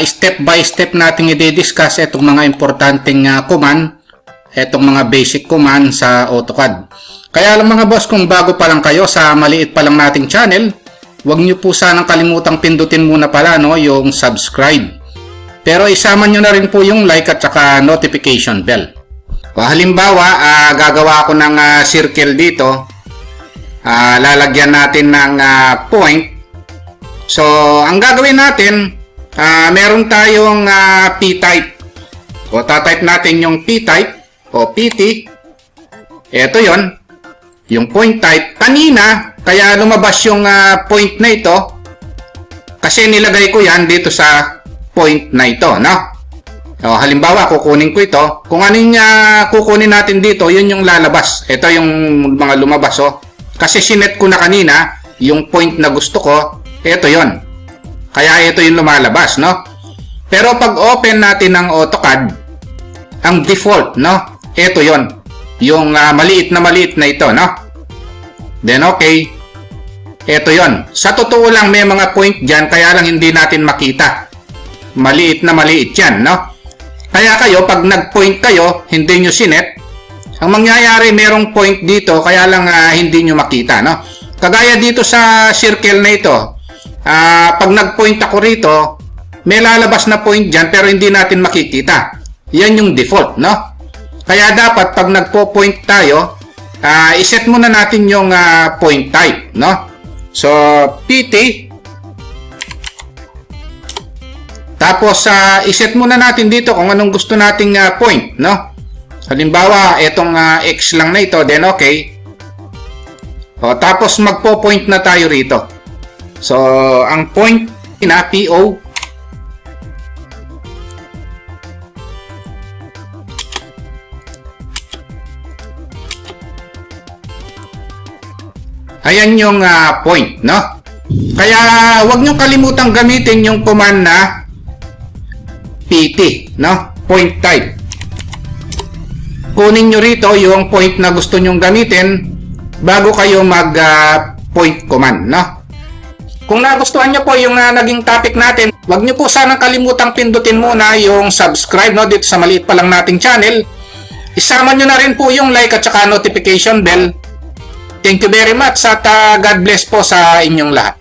step by step natin i-discuss itong mga importanteng command, itong mga basic command sa AutoCAD. Kaya lang mga boss, kung bago pa lang kayo sa maliit pa lang nating channel, huwag nyo po sanang kalimutang pindutin muna pala yung subscribe. Pero isama nyo na rin po yung like at saka notification bell. Halimbawa, gagawa ako ng circle dito. Lalagyan natin ng point. So, ang gagawin natin, meron tayong P-type. O, tatype natin yung P-type o PT. Ito yon, yung point type. Kanina, kaya lumabas yung point na ito kasi nilagay ko yan dito sa point na ito, no? O, halimbawa, kukunin ko ito. Kung ano yung kukunin natin dito, yun yung lalabas. Ito yung mga lumabas, oh. Kasi sinet ko na kanina, yung point na gusto ko, ito yon. Kaya ito yung lumalabas, no? Pero pag open natin ng AutoCAD, ang default, no? Ito yon. Yung maliit na ito, no? Then, okay. Ito yon. Sa totoo lang, may mga point dyan, kaya lang hindi natin makita. Maliit yan, no? Kaya kayo, pag nag-point kayo, hindi nyo sinet, ang mangyayari, merong point dito, kaya lang hindi nyo makita, no? Kagaya dito sa circle na ito, pag nag-point ako rito, may lalabas na point dyan, pero hindi natin makikita. Yan yung default, no? Kaya dapat, pag nagpo-point tayo, iset muna natin yung point type, no? So, PT. Tapos, iset muna natin dito kung anong gusto nating point, no? Halimbawa, itong X lang na ito, then okay. O, tapos, magpo-point na tayo rito. So, ang point na PO. Ayan yung point, no? Kaya, huwag nyo kalimutang gamitin yung command na PT, no? Point type. Kunin nyo rito yung point na gusto nyong gamitin bago kayo mag-point command, no? Kung nagustuhan nyo po yung naging topic natin, huwag nyo po sanang kalimutang pindutin muna yung subscribe, no? Dito sa maliit pa lang nating channel. Isama nyo na rin po yung like at saka notification bell. Thank you very much at God bless po sa inyong lahat.